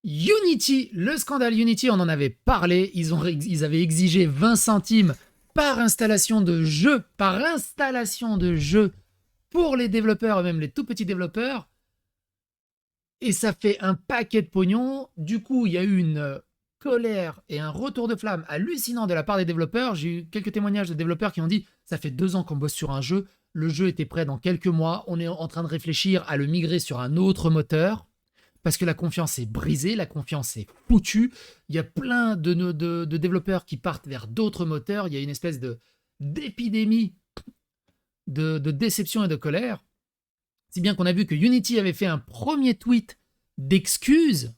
Unity, le scandale Unity, on en avait parlé. Ils avaient exigé 20 centimes par installation de jeu, pour les développeurs, et même les tout petits développeurs. Et ça fait un paquet de pognon. Du coup, il y a eu une colère et un retour de flamme hallucinant de la part des développeurs. J'ai eu quelques témoignages de développeurs qui ont dit ça fait 2 ans qu'on bosse sur un jeu, le jeu était prêt dans quelques mois, on est en train de réfléchir à le migrer sur un autre moteur parce que la confiance est brisée, la confiance est foutue. Il y a plein de développeurs qui partent vers d'autres moteurs. Il y a une espèce d'épidémie de déception et de colère. Si bien qu'on a vu que Unity avait fait un premier tweet d'excuses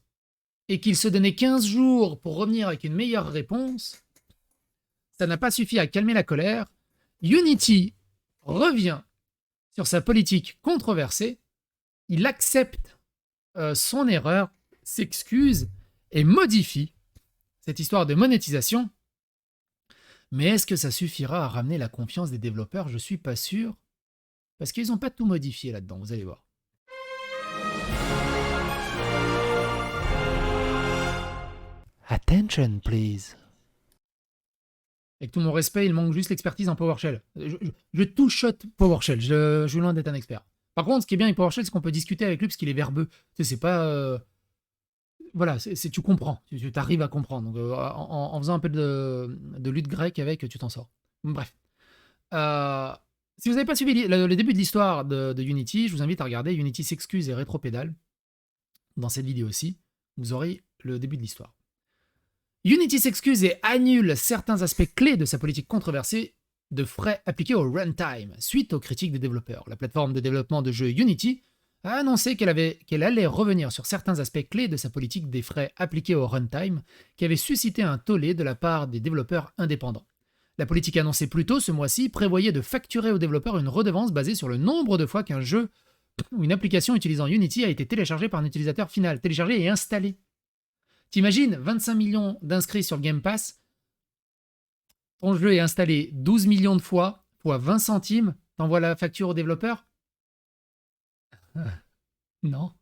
et qu'il se donnait 15 jours pour revenir avec une meilleure réponse. Ça n'a pas suffi à calmer la colère. Unity revient sur sa politique controversée. Il accepte son erreur, s'excuse et modifie cette histoire de monétisation. Mais est-ce que ça suffira à ramener la confiance des développeurs? Je suis pas sûr. Parce qu'ils n'ont pas tout modifié là-dedans, vous allez voir. Attention, please. Avec tout mon respect, il manque juste l'expertise en PowerShell. Je touche PowerShell, je suis loin d'être un expert. Par contre, ce qui est bien avec PowerShell, c'est qu'on peut discuter avec lui parce qu'il est verbeux. Tu sais, c'est pas. Voilà, tu comprends, tu arrives à comprendre. Donc, en faisant un peu de lutte grecque avec, tu t'en sors. Bref. Euh, Si vous n'avez pas suivi le début de l'histoire de Unity, je vous invite à regarder Unity s'excuse et rétropédale. Dans cette vidéo aussi, vous aurez le début de l'histoire. Unity s'excuse et annule certains aspects clés de sa politique controversée de frais appliqués au runtime, suite aux critiques des développeurs. La plateforme de développement de jeux Unity a annoncé qu'elle allait revenir sur certains aspects clés de sa politique des frais appliqués au runtime, qui avait suscité un tollé de la part des développeurs indépendants. La politique annoncée plus tôt ce mois-ci prévoyait de facturer aux développeurs une redevance basée sur le nombre de fois qu'un jeu ou une application utilisant Unity a été téléchargée par un utilisateur final, téléchargée et installée. T'imagines, 25 millions d'inscrits sur le Game Pass, ton jeu est installé 12 millions de fois, fois 20 centimes, t'envoies la facture au développeur? Non.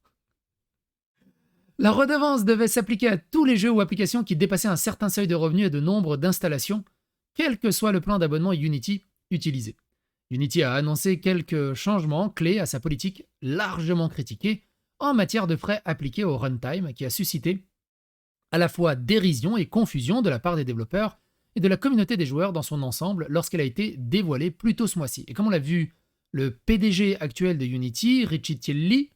La redevance devait s'appliquer à tous les jeux ou applications qui dépassaient un certain seuil de revenus et de nombre d'installations, quel que soit le plan d'abonnement Unity utilisé. Unity a annoncé quelques changements clés à sa politique largement critiquée en matière de frais appliqués au runtime, qui a suscité à la fois dérision et confusion de la part des développeurs et de la communauté des joueurs dans son ensemble lorsqu'elle a été dévoilée plus tôt ce mois-ci. Et comme on l'a vu, le PDG actuel de Unity, Richie Tielli,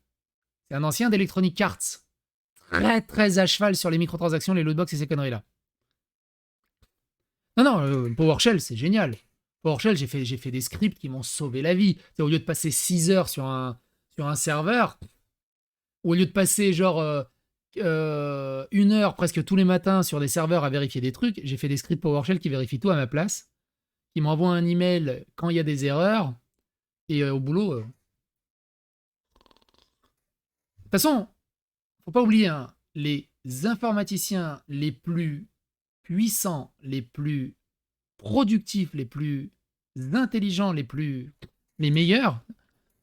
c'est un ancien d'Electronic Arts, très à cheval sur les microtransactions, les lootbox et ces conneries-là. Non, non, PowerShell, c'est génial. PowerShell, j'ai fait des scripts qui m'ont sauvé la vie. C'est au lieu de passer 6 heures sur un serveur, ou au lieu de passer genre 1 heure presque tous les matins sur des serveurs à vérifier des trucs, j'ai fait des scripts PowerShell qui vérifient tout à ma place, qui m'envoient un email quand il y a des erreurs, et au boulot. De toute façon, faut pas oublier, hein, les informaticiens les plus puissants, les plus productifs, les plus intelligents, les meilleurs,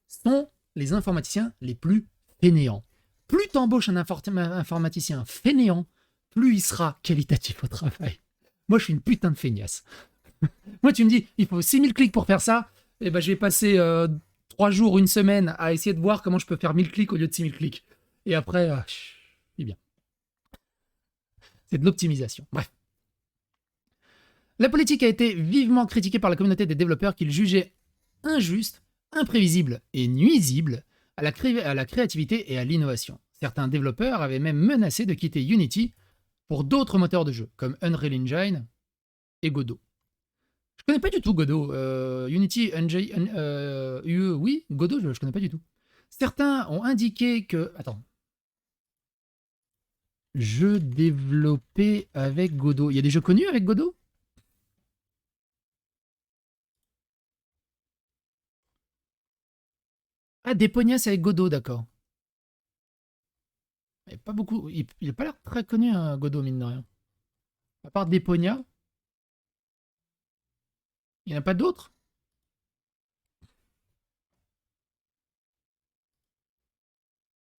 sont les informaticiens les plus fainéants. Plus t'embauches un informaticien fainéant, plus il sera qualitatif au travail. Moi, je suis une putain de feignasse. Moi, tu me dis, il faut 6000 clics pour faire ça, et ben, je vais passer 3 jours, une semaine à essayer de voir comment je peux faire 1000 clics au lieu de 6000 clics. Et après, c'est bien. C'est de l'optimisation. Bref. La politique a été vivement critiquée par la communauté des développeurs qu'ils jugeaient injuste, imprévisible et nuisible à la créativité et à l'innovation. Certains développeurs avaient même menacé de quitter Unity pour d'autres moteurs de jeu, comme Unreal Engine et Godot. Je connais pas du tout Godot. Unity, UE, oui, Godot, je connais pas du tout. Certains ont indiqué que... Attends. Jeux développés avec Godot. Il y a des jeux connus avec Godot? Ah, Deponia, c'est avec Godot, d'accord. Mais pas beaucoup. Il n'a pas l'air très connu, hein, Godot, mine de rien. À part Deponia, il n'y en a pas d'autres?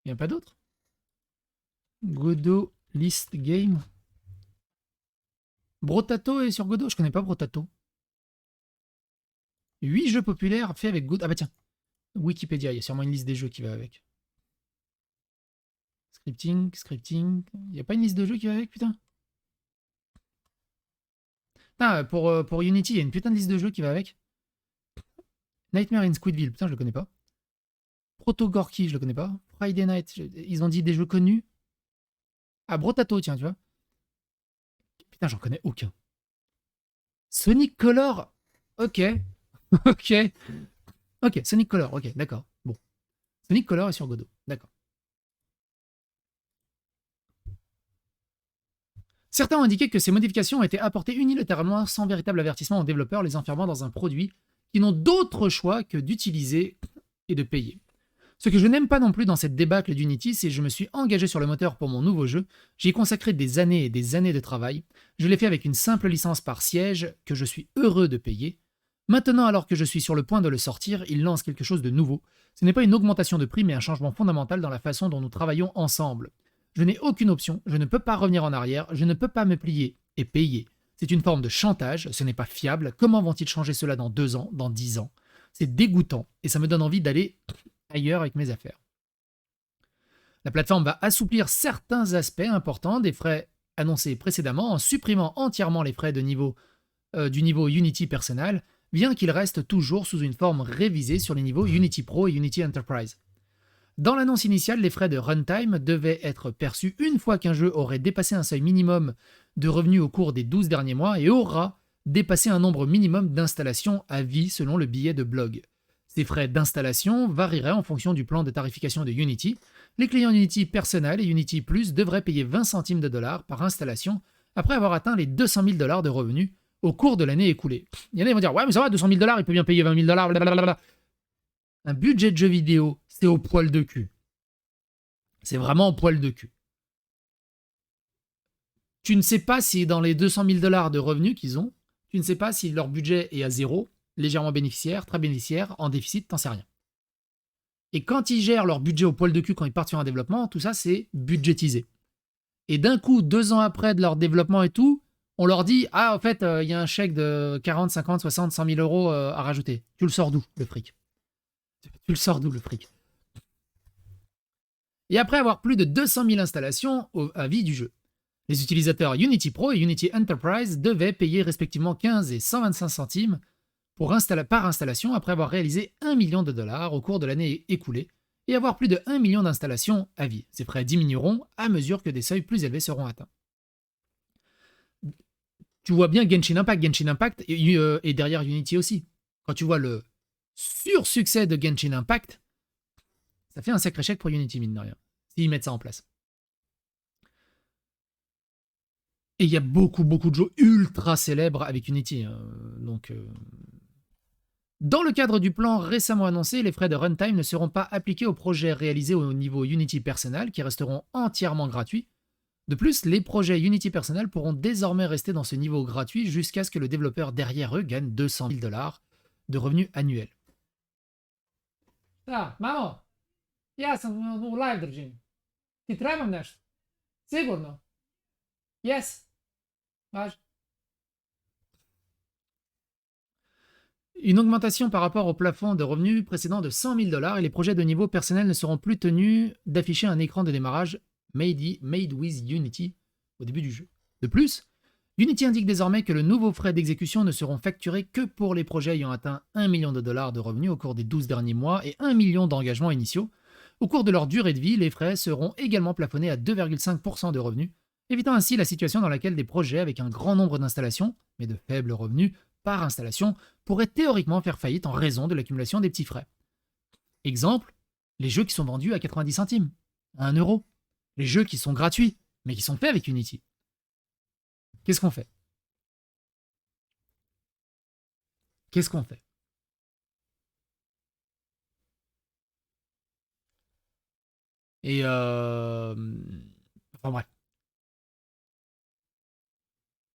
Il n'y en a pas d'autres? Godot List Game. Brotato est sur Godot? Je connais pas Brotato. 8 jeux populaires faits avec Godot. Ah bah tiens, Wikipédia, il y a sûrement une liste des jeux qui va avec. Scripting. Il n'y a pas une liste de jeux qui va avec, putain? Ah, pour Unity, il y a une putain de liste de jeux qui va avec. Nightmare in Squidville, putain, je le connais pas. Proto Gorky, je le connais pas. Friday Night, ils ont dit des jeux connus. Ah, Brotato, tiens, tu vois. Putain, j'en connais aucun. Sonic Color, ok. Ok. Ok, Sonic Color, ok, d'accord. Bon. Sonic Color est sur Godot, d'accord. Certains ont indiqué que ces modifications ont été apportées unilatéralement sans véritable avertissement aux développeurs, les enfermant dans un produit qui n'ont d'autre choix que d'utiliser et de payer. Ce que je n'aime pas non plus dans cette débâcle d'Unity, c'est que je me suis engagé sur le moteur pour mon nouveau jeu, j'y ai consacré des années et des années de travail, je l'ai fait avec une simple licence par siège que je suis heureux de payer. Maintenant, alors que je suis sur le point de le sortir, il lance quelque chose de nouveau. Ce n'est pas une augmentation de prix, mais un changement fondamental dans la façon dont nous travaillons ensemble. Je n'ai aucune option, je ne peux pas revenir en arrière, je ne peux pas me plier et payer. C'est une forme de chantage, ce n'est pas fiable. Comment vont-ils changer cela dans 2 ans, dans 10 ans? C'est dégoûtant et ça me donne envie d'aller ailleurs avec mes affaires. La plateforme va assouplir certains aspects importants des frais annoncés précédemment en supprimant entièrement les frais de du niveau Unity personnel, bien qu'il reste toujours sous une forme révisée sur les niveaux Unity Pro et Unity Enterprise. Dans l'annonce initiale, les frais de runtime devaient être perçus une fois qu'un jeu aurait dépassé un seuil minimum de revenus au cours des 12 derniers mois et aura dépassé un nombre minimum d'installations à vie selon le billet de blog. Ces frais d'installation varieraient en fonction du plan de tarification de Unity. Les clients Unity Personnel et Unity Plus devraient payer 20 centimes de dollars par installation après avoir atteint les 200 000 dollars de revenus au cours de l'année écoulée. Il y en a qui vont dire « Ouais, mais ça va, 200 000 dollars, il peut bien payer 20 000 dollars, blablabla. » Un budget de jeu vidéo, c'est au poil de cul. C'est vraiment au poil de cul. Tu ne sais pas si dans les 200 000 dollars de revenus qu'ils ont, tu ne sais pas si leur budget est à zéro, légèrement bénéficiaire, très bénéficiaire, en déficit, t'en sais rien. Et quand ils gèrent leur budget au poil de cul quand ils partent sur un développement, tout ça c'est budgétisé. Et d'un coup, 2 ans après de leur développement et tout, on leur dit « Ah, en fait, il y a un chèque de 40, 50, 60, 100 000 euros à rajouter. » Tu le sors d'où, le fric? Tu le sors d'où, le fric? Et après avoir plus de 200 000 installations à vie du jeu, les utilisateurs Unity Pro et Unity Enterprise devaient payer respectivement 15 et 125 centimes par installation après avoir réalisé 1 million de dollars au cours de l'année écoulée et avoir plus de 1 million d'installations à vie. Ces frais diminueront à mesure que des seuils plus élevés seront atteints. Tu vois bien Genshin Impact. Genshin Impact est derrière Unity aussi. Quand tu vois le sur-succès de Genshin Impact, ça fait un sacré chèque pour Unity, mine de rien, s'ils mettent ça en place. Et il y a beaucoup de jeux ultra célèbres avec Unity. Dans le cadre du plan récemment annoncé, les frais de runtime ne seront pas appliqués aux projets réalisés au niveau Unity personnel, qui resteront entièrement gratuits. De plus, les projets Unity personnel pourront désormais rester dans ce niveau gratuit jusqu'à ce que le développeur derrière eux gagne 200 000 dollars de revenus annuels. Ah, maman, ja sam u live držim. Ti trebam nešto? Sigurno? Yes. Važi. Une augmentation par rapport au plafond de revenus précédent de 100 000 dollars et les projets de niveau personnel ne seront plus tenus d'afficher un écran de démarrage Made with Unity au début du jeu. De plus, Unity indique désormais que le nouveau frais d'exécution ne seront facturés que pour les projets ayant atteint 1 million de dollars de revenus au cours des 12 derniers mois et 1 million d'engagements initiaux. Au cours de leur durée de vie, les frais seront également plafonnés à 2,5% de revenus, évitant ainsi la situation dans laquelle des projets avec un grand nombre d'installations, mais de faibles revenus par installation, pourraient théoriquement faire faillite en raison de l'accumulation des petits frais. Exemple, les jeux qui sont vendus à 90 centimes, à 1 euro. Les jeux qui sont gratuits, mais qui sont faits avec Unity. Qu'est-ce qu'on fait? Qu'est-ce qu'on fait? Et enfin bref.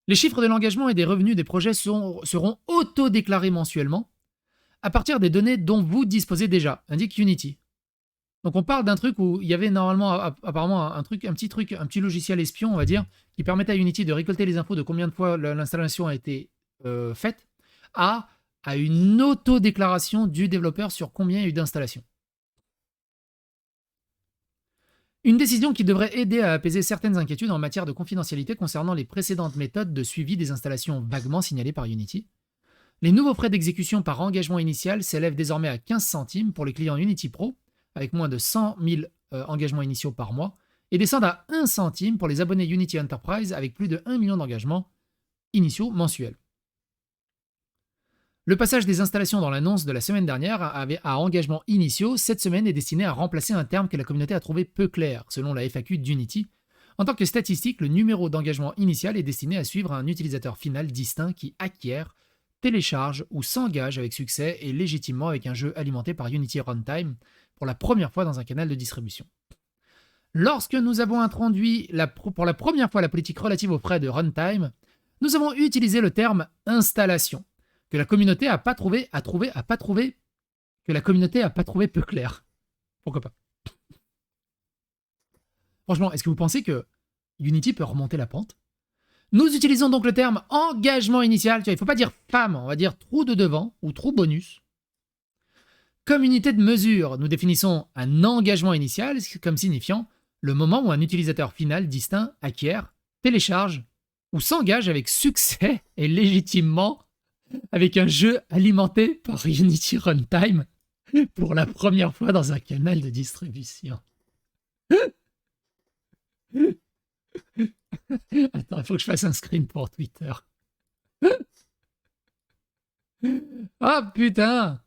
Les chiffres de l'engagement et des revenus des projets seront auto-déclarés mensuellement à partir des données dont vous disposez déjà, indique Unity. Donc on parle d'un truc où il y avait normalement apparemment un petit logiciel espion, on va dire, qui permettait à Unity de récolter les infos de combien de fois l'installation a été faite, à une auto-déclaration du développeur sur combien il y a eu d'installations. Une décision qui devrait aider à apaiser certaines inquiétudes en matière de confidentialité concernant les précédentes méthodes de suivi des installations vaguement signalées par Unity. Les nouveaux frais d'exécution par engagement initial s'élèvent désormais à 15 centimes pour les clients Unity Pro, avec moins de 100 000 engagements initiaux par mois, et descendent à 1 centime pour les abonnés Unity Enterprise avec plus de 1 million d'engagements initiaux mensuels. Le passage des installations dans l'annonce de la semaine dernière à engagements initiaux cette semaine est destiné à remplacer un terme que la communauté a trouvé peu clair, selon la FAQ d'Unity. En tant que statistique, le numéro d'engagement initial est destiné à suivre un utilisateur final distinct qui acquiert, télécharge ou s'engage avec succès et légitimement avec un jeu alimenté par Unity Runtime pour la première fois dans un canal de distribution. Lorsque nous avons introduit pour la première fois la politique relative aux frais de runtime, nous avons utilisé le terme installation, que la communauté a pas trouvé peu clair. Pourquoi pas? Franchement, est-ce que vous pensez que Unity peut remonter la pente? Nous utilisons donc le terme engagement initial. Il ne faut pas dire femme, on va dire trou de devant ou trou bonus. Comme unité de mesure, nous définissons un engagement initial comme signifiant le moment où un utilisateur final distinct acquiert, télécharge ou s'engage avec succès et légitimement avec un jeu alimenté par Unity Runtime pour la première fois dans un canal de distribution. Attends, il faut que je fasse un screen pour Twitter. Ah putain!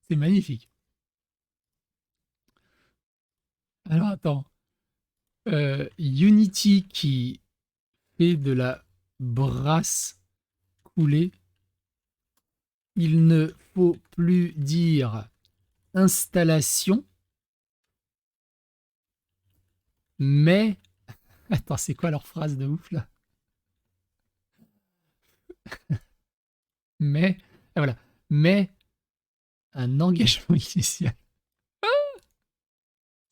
C'est magnifique. Alors attends. Unity qui fait de la brasse coulée. Il ne faut plus dire installation, mais... Attends, c'est quoi leur phrase de ouf, là? Mais... Ah, voilà. Mais un engagement initial.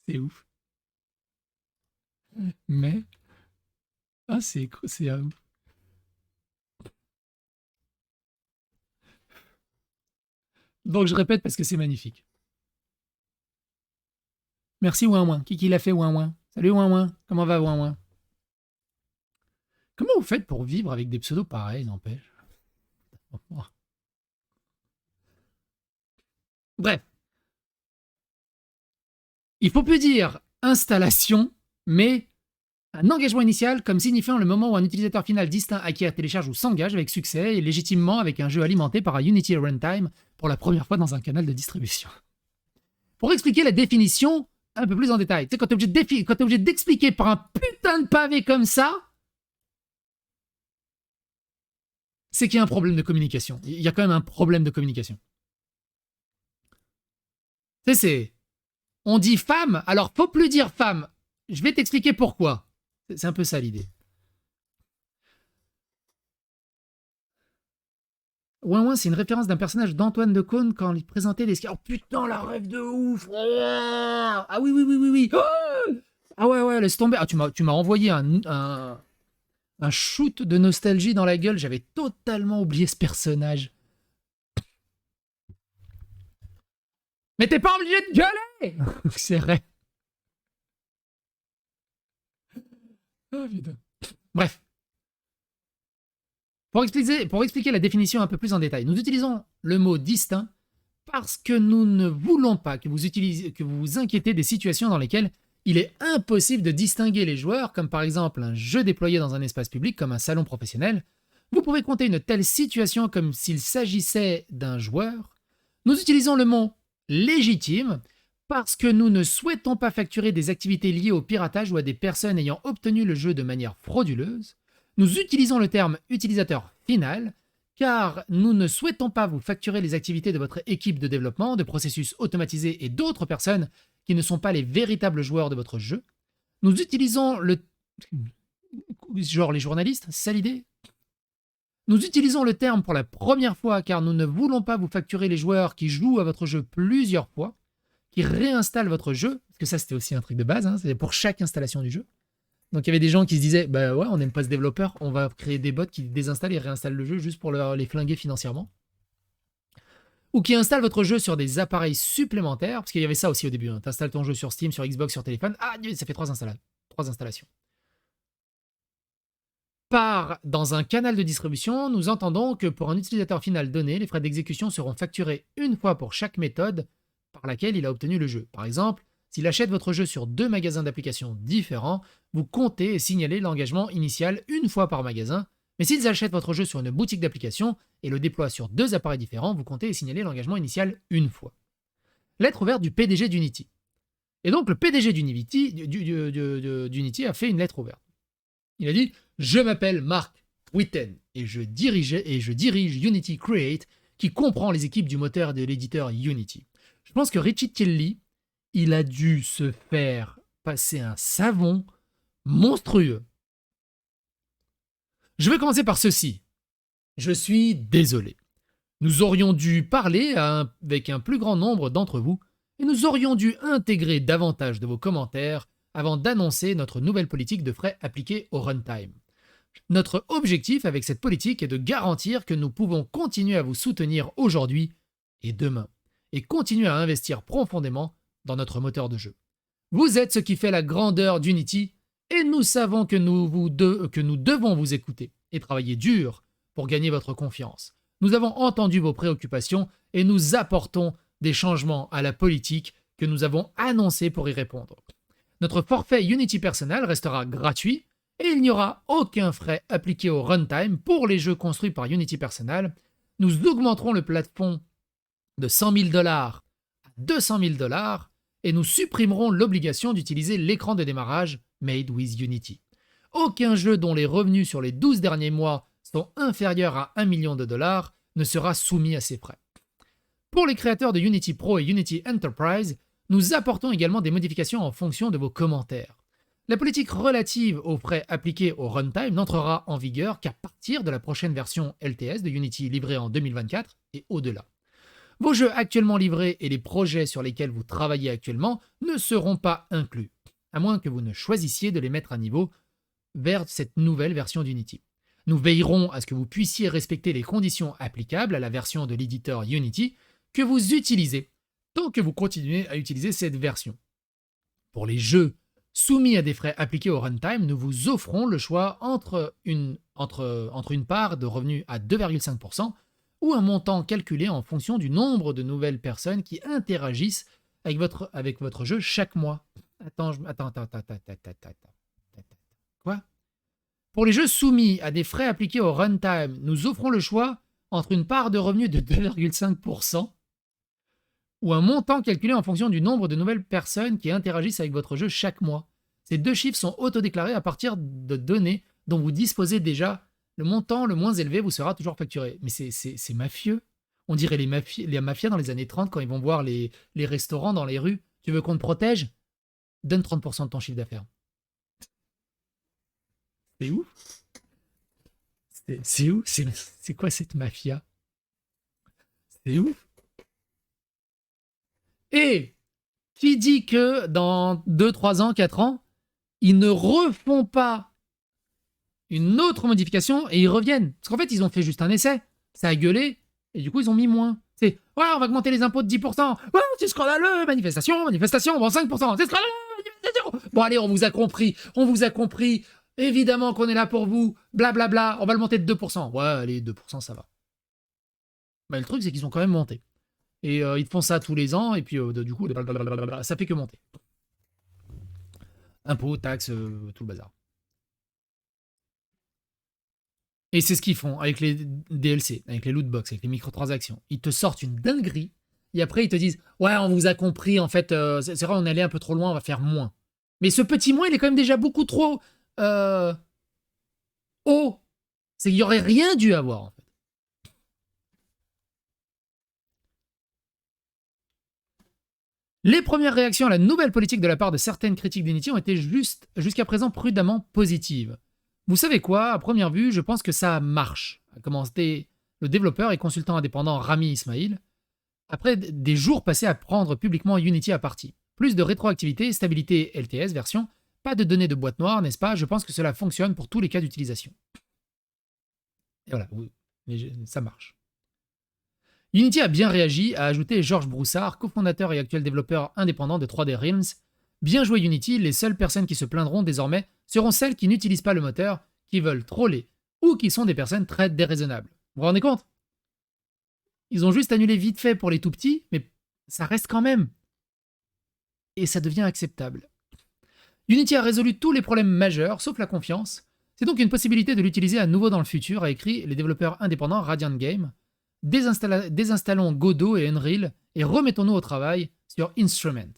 C'est ouf. Mais... Ah, c'est ouf. Donc je répète parce que c'est magnifique. Merci Ouin Ouin. Qui l'a fait Ouin Ouin? Salut Ouin Ouin. Comment va Ouin Ouin? Comment vous faites pour vivre avec des pseudos pareils, n'empêche? Bref. Il faut plus dire installation, mais un engagement initial comme signifiant le moment où un utilisateur final distinct acquiert, télécharge ou s'engage avec succès et légitimement avec un jeu alimenté par un Unity Runtime pour la première fois dans un canal de distribution. Pour expliquer la définition un peu plus en détail, tu sais, quand t'es obligé d'expliquer par un putain de pavé comme ça, c'est qu'il y a un problème de communication. Il y a quand même un problème de communication. Tu sais, on dit femme, alors faut plus dire femme. Je vais t'expliquer pourquoi. C'est un peu ça l'idée. Ouin Ouin, c'est une référence d'un personnage d'Antoine de Caunes quand il présentait des... Oh putain, la rêve de ouf. Ah oui, oui, oui, oui, oui. Ah ouais, laisse tomber. Ah, tu m'as envoyé un shoot de nostalgie dans la gueule. J'avais totalement oublié ce personnage. Mais t'es pas obligé de gueuler. C'est vrai. Oh putain. Bref. Pour expliquer la définition un peu plus en détail, nous utilisons le mot distinct parce que nous ne voulons pas que vous vous inquiétez des situations dans lesquelles il est impossible de distinguer les joueurs, comme par exemple un jeu déployé dans un espace public comme un salon professionnel. Vous pouvez compter une telle situation comme s'il s'agissait d'un joueur. Nous utilisons le mot légitime parce que nous ne souhaitons pas facturer des activités liées au piratage ou à des personnes ayant obtenu le jeu de manière frauduleuse. Nous utilisons le terme utilisateur final car nous ne souhaitons pas vous facturer les activités de votre équipe de développement, de processus automatisés et d'autres personnes qui ne sont pas les véritables joueurs de votre jeu. Nous utilisons le... Genre les journalistes, c'est ça l'idée? Nous utilisons le terme pour la première fois car nous ne voulons pas vous facturer les joueurs qui jouent à votre jeu plusieurs fois, qui réinstallent votre jeu, parce que ça c'était aussi un truc de base, hein, c'est pour chaque installation du jeu. Donc il y avait des gens qui se disaient, bah ouais, on n'aime pas ce développeur, on va créer des bots qui désinstallent et réinstallent le jeu juste pour les flinguer financièrement. Ou qui installent votre jeu sur des appareils supplémentaires, parce qu'il y avait ça aussi au début, hein. Tu installes ton jeu sur Steam, sur Xbox, sur téléphone, ah, ça fait 3 installations. Dans un canal de distribution, nous entendons que pour un utilisateur final donné, les frais d'exécution seront facturés une fois pour chaque méthode par laquelle il a obtenu le jeu. Par exemple, s'il achète votre jeu sur 2 magasins d'applications différents, vous comptez et signalez l'engagement initial une fois par magasin, mais s'ils achètent votre jeu sur une boutique d'applications et le déploient sur 2 appareils différents, vous comptez et signalez l'engagement initial une fois. Lettre ouverte du PDG d'Unity. Et donc le PDG d'Unity a fait une lettre ouverte. Il a dit « Je m'appelle Mark Whitten et je dirige Unity Create qui comprend les équipes du moteur et de l'éditeur Unity. Je pense que Richie Kelly, il a dû se faire passer un savon monstrueux. Je vais commencer par ceci. Je suis désolé. Nous aurions dû parler avec un plus grand nombre d'entre vous et nous aurions dû intégrer davantage de vos commentaires avant d'annoncer notre nouvelle politique de frais appliquée au runtime. Notre objectif avec cette politique est de garantir que nous pouvons continuer à vous soutenir aujourd'hui et demain, et continuer à investir profondément dans notre moteur de jeu. Vous êtes ce qui fait la grandeur d'Unity, et nous savons que nous devons vous écouter et travailler dur pour gagner votre confiance. Nous avons entendu vos préoccupations et nous apportons des changements à la politique que nous avons annoncée pour y répondre. Notre forfait Unity personnel restera gratuit et il n'y aura aucun frais appliqué au runtime pour les jeux construits par Unity personnel. Nous augmenterons le plafond de $100 000 à $200 000 et nous supprimerons l'obligation d'utiliser l'écran de démarrage Made with Unity. Aucun jeu dont les revenus sur les 12 derniers mois sont inférieurs à $1 million ne sera soumis à ces frais. Pour les créateurs de Unity Pro et Unity Enterprise, nous apportons également des modifications en fonction de vos commentaires. La politique relative aux frais appliqués au runtime n'entrera en vigueur qu'à partir de la prochaine version LTS de Unity livrée en 2024 et au-delà. Vos jeux actuellement livrés et les projets sur lesquels vous travaillez actuellement ne seront pas inclus, à moins que vous ne choisissiez de les mettre à niveau vers cette nouvelle version d'Unity. Nous veillerons à ce que vous puissiez respecter les conditions applicables à la version de l'éditeur Unity que vous utilisez tant que vous continuez à utiliser cette version. Pour les jeux soumis à des frais appliqués au runtime, nous vous offrons le choix entre une part de revenus à 2,5% ou un montant calculé en fonction du nombre de nouvelles personnes qui interagissent avec votre jeu chaque mois. Attends. Quoi ? Pour les jeux soumis à des frais appliqués au runtime, nous offrons le choix entre une part de revenus de 2,5% ou un montant calculé en fonction du nombre de nouvelles personnes qui interagissent avec votre jeu chaque mois. Ces deux chiffres sont autodéclarés à partir de données dont vous disposez déjà. Le montant le moins élevé vous sera toujours facturé. Mais c'est mafieux. On dirait les mafias dans les années 30 quand ils vont voir les restaurants dans les rues. Tu veux qu'on te protège ? Donne 30% de ton chiffre d'affaires. C'est ouf. C'est ouf. C'est quoi cette mafia ? C'est ouf. Et qui dit que dans 2, 3 ans, 4 ans, ils ne refont pas une autre modification et ils reviennent. Parce qu'en fait, ils ont fait juste un essai. Ça a gueulé et du coup, ils ont mis moins. C'est « Ouais, on va augmenter les impôts de 10%. Ouais, c'est scandaleux. Manifestation. Bon, 5%. C'est scandaleux. Manifestation. Bon, allez, on vous a compris. Évidemment qu'on est là pour vous. Blablabla. Bla, bla. On va le monter de 2%. Ouais, allez, 2%, ça va. Mais le truc, c'est qu'ils ont quand même monté. Et ils font ça tous les ans, et puis du coup, ça fait que monter. Impôts, taxes, tout le bazar. Et c'est ce qu'ils font avec les DLC, avec les lootbox, avec les microtransactions. Ils te sortent une dinguerie, et après ils te disent « Ouais, on vous a compris, en fait, c'est vrai, on est allé un peu trop loin, on va faire moins. » Mais ce petit moins, il est quand même déjà beaucoup trop haut. C'est qu'il n'y aurait rien dû avoir, en fait. Les premières réactions à la nouvelle politique de la part de certaines critiques d'Unity ont été jusqu'à présent prudemment positives. Vous savez quoi, à première vue, je pense que ça marche, a commenté le développeur et consultant indépendant Rami Ismail. après des jours passés à prendre publiquement Unity à partie. Plus de rétroactivité, stabilité LTS version, pas de données de boîte noire, n'est-ce pas? Je pense que cela fonctionne pour tous les cas d'utilisation. Et voilà, oui, ça marche. Unity a bien réagi, a ajouté Georges Broussard, cofondateur et actuel développeur indépendant de 3D Realms. Bien joué Unity, les seules personnes qui se plaindront désormais seront celles qui n'utilisent pas le moteur, qui veulent troller, ou qui sont des personnes très déraisonnables. Vous vous rendez compte? Ils ont juste annulé vite fait pour les tout petits, mais ça reste quand même. Et ça devient acceptable. Unity a résolu tous les problèmes majeurs, sauf la confiance. C'est donc une possibilité de l'utiliser à nouveau dans le futur, a écrit les développeurs indépendants Radiant Game. Désinstallons Godot et Unreal et remettons-nous au travail sur Instrument.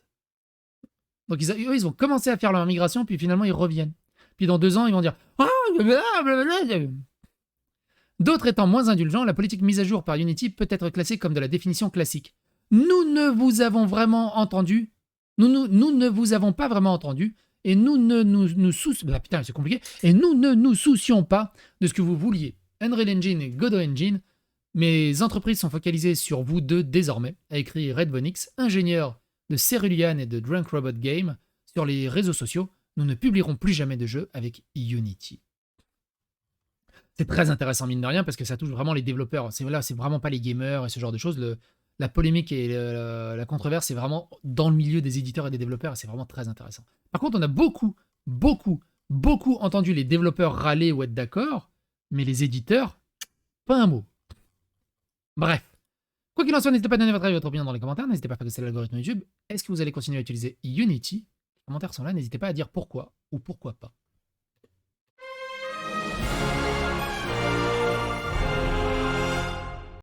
Donc eux, ils ont commencé à faire leur migration, puis finalement ils reviennent. Puis dans 2 ans, ils vont dire « Ah, blablabla !» D'autres étant moins indulgents, la politique mise à jour par Unity peut être classée comme de la définition classique. Nous ne vous avons vraiment entendu, nous ne vous avons pas vraiment entendu, et nous ne nous soucions pas de ce que vous vouliez. Unreal Engine et Godot Engine, mes entreprises sont focalisées sur vous deux désormais, a écrit Red Vonix, ingénieur de Cerulean et de Drunk Robot Game, sur les réseaux sociaux. Nous ne publierons plus jamais de jeux avec Unity. C'est très intéressant, mine de rien, parce que ça touche vraiment les développeurs. C'est vraiment pas les gamers et ce genre de choses. La polémique et la controverse, c'est vraiment dans le milieu des éditeurs et des développeurs, et c'est vraiment très intéressant. Par contre, on a beaucoup entendu les développeurs râler ou être d'accord, mais les éditeurs, pas un mot. Bref. Quoi qu'il en soit, n'hésitez pas à donner votre avis et votre opinion dans les commentaires. N'hésitez pas à faire l'algorithme YouTube. Est-ce que vous allez continuer à utiliser Unity? Les commentaires sont là. N'hésitez pas à dire pourquoi ou pourquoi pas.